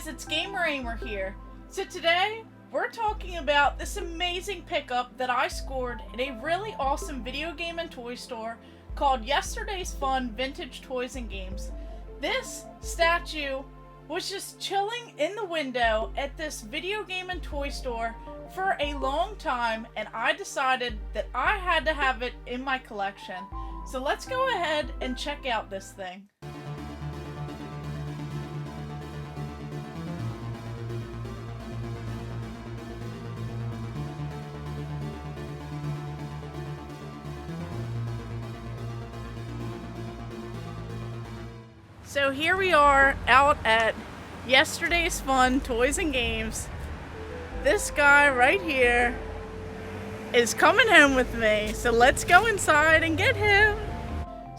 guys, it's Gamer Ahmer here. So today, we're talking about this amazing pickup that I scored in a really awesome video game and toy store called Yesterday's Fun Vintage Toys and Games. This statue was just chilling in the window at this video game and toy store for a long time, and I decided that I had to have it in my collection. So let's go ahead and check out this thing. So here we are out at Yesterday's Fun Toys and Games. This guy right here is coming home with me, so let's go inside and get him.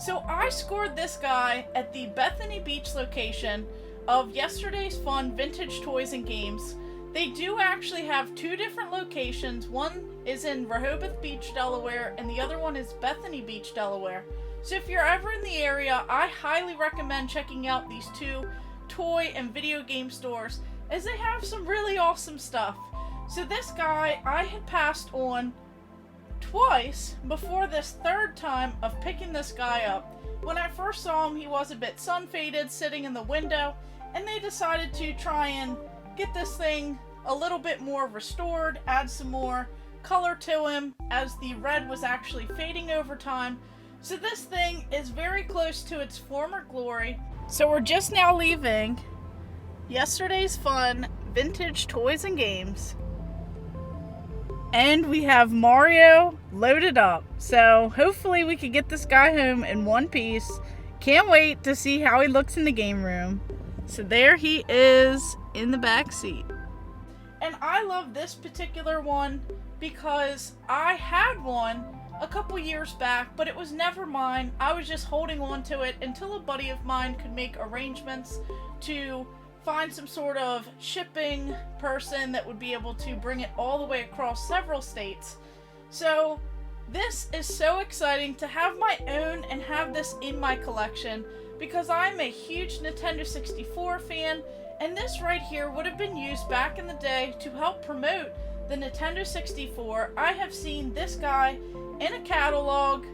So I scored this guy at the Bethany Beach location of Yesterday's Fun Vintage Toys and Games. They do actually have two different locations. One is in Rehoboth Beach, Delaware, and the other one is Bethany Beach, Delaware. So if you're ever in the area, I highly recommend checking out these two toy and video game stores, as they have some really awesome stuff. So this guy I had passed on twice before this third time of picking this guy up. When I first saw him, he was a bit sun-faded, sitting in the window, and they decided to try and get this thing a little bit more restored, add some more color to him, as the red was actually fading over time. So this thing is very close to its former glory. So we're just now leaving Yesterday's Fun Vintage Toys and Games, and we have Mario loaded up. So hopefully we can get this guy home in one piece. Can't wait to see how he looks in the game room. So there he is in the back seat. And I love this particular one because I had one a couple years back, but it was never mine. I was just holding on to it until a buddy of mine could make arrangements to find some sort of shipping person that would be able to bring it all the way across several states. So this is so exciting to have my own and have this in my collection, because I'm a huge Nintendo 64 fan, and this right here would have been used back in the day to help promote the Nintendo 64. I have seen this guy in a catalog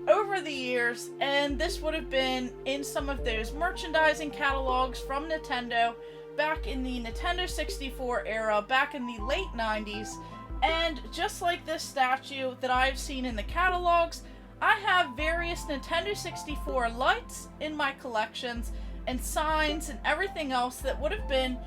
over the years, and this would have been in some of those merchandising catalogs from Nintendo back in the Nintendo 64 era, back in the late 90s. And just like this statue that I've seen in the catalogs, I have various Nintendo 64 lights in my collections, and signs and everything else that would have been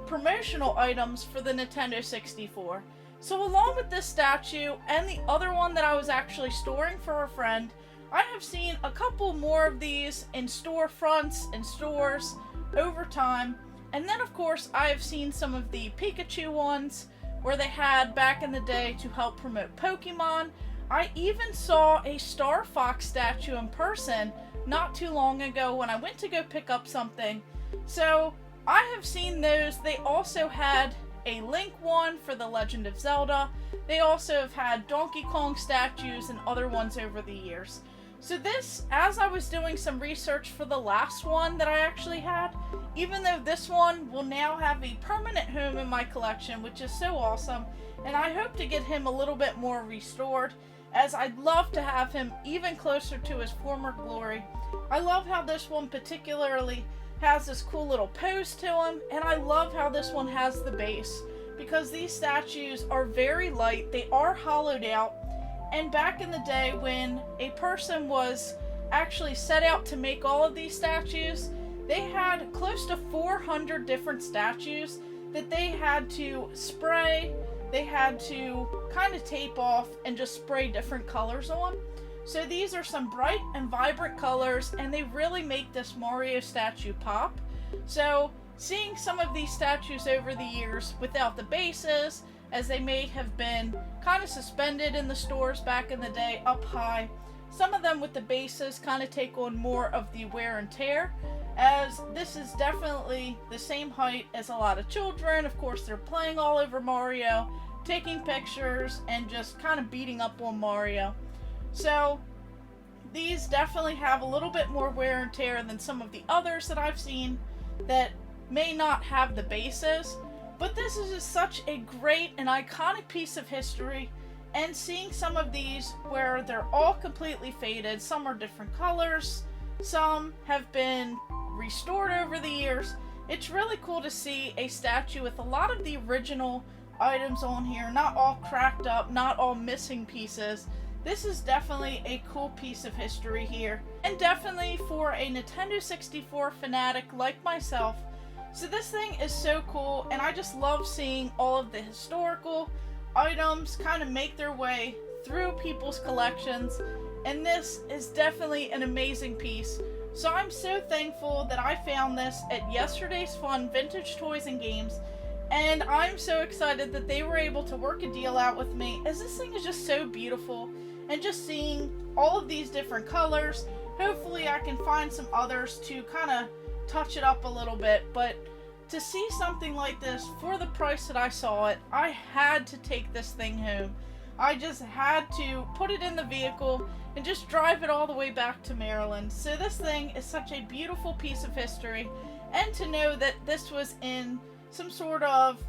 promotional items for the Nintendo 64. So along with this statue and the other one that I was actually storing for a friend, I have seen a couple more of these in storefronts and stores over time. And then of course I have seen some of the Pikachu ones where they had back in the day to help promote Pokemon. I even saw a Star Fox statue in person not too long ago when I went to go pick up something. So I have seen those. They also had a Link one for The Legend of Zelda. They also have had Donkey Kong statues and other ones over the years. So this, as I was doing some research for the last one that I actually had, even though this one will now have a permanent home in my collection, which is so awesome, and I hope to get him a little bit more restored, as I'd love to have him even closer to his former glory. I love how this one particularly has this cool little pose to him, and I love how this one has the base, because these statues are very light, they are hollowed out, and back in the day when a person was actually set out to make all of these statues, they had close to 400 different statues that they had to spray, they had to kind of tape off and just spray different colors on. So these are some bright and vibrant colors, and they really make this Mario statue pop. So seeing some of these statues over the years without the bases, as they may have been kind of suspended in the stores back in the day up high, some of them with the bases kind of take on more of the wear and tear, as this is definitely the same height as a lot of children. Of course, they're playing all over Mario, taking pictures, and just kind of beating up on Mario. So these definitely have a little bit more wear and tear than some of the others that I've seen that may not have the bases, but this is just such a great and iconic piece of history. And seeing some of these where they're all completely faded, some are different colors, some have been restored over the years. It's really cool to see a statue with a lot of the original items on here, not all cracked up, not all missing pieces. This is definitely a cool piece of history here, and definitely for a Nintendo 64 fanatic like myself. So this thing is so cool, and I just love seeing all of the historical items kind of make their way through people's collections, and this is definitely an amazing piece. So I'm so thankful that I found this at Yesterday's Fun Vintage Toys and Games, and I'm so excited that they were able to work a deal out with me, as this thing is just so beautiful. And just seeing all of these different colors, hopefully I can find some others to kind of touch it up a little bit, but to see something like this for the price that I saw it, I had to take this thing home. I just had to put it in the vehicle and just drive it all the way back to Maryland. So this thing is such a beautiful piece of history, and to know that this was in some sort of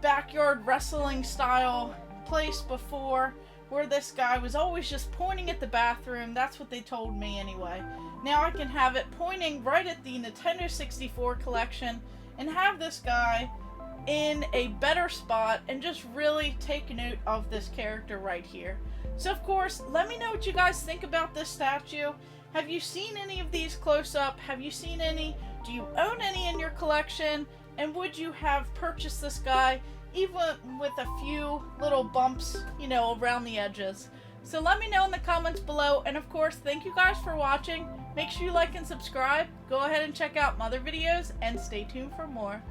backyard wrestling style place before, where this guy was always just pointing at the bathroom. That's what they told me anyway. Now I can have it pointing right at the Nintendo 64 collection and have this guy in a better spot and just really take note of this character right here. So of course, let me know what you guys think about this statue. Have you seen any of these close up? Have you seen any? Do you own any in your collection? And would you have purchased this guy even with a few little bumps, you know, around the edges? So let me know in the comments below, and of course, thank you guys for watching. Make sure you like and subscribe. Go ahead and check out my other videos, and stay tuned for more.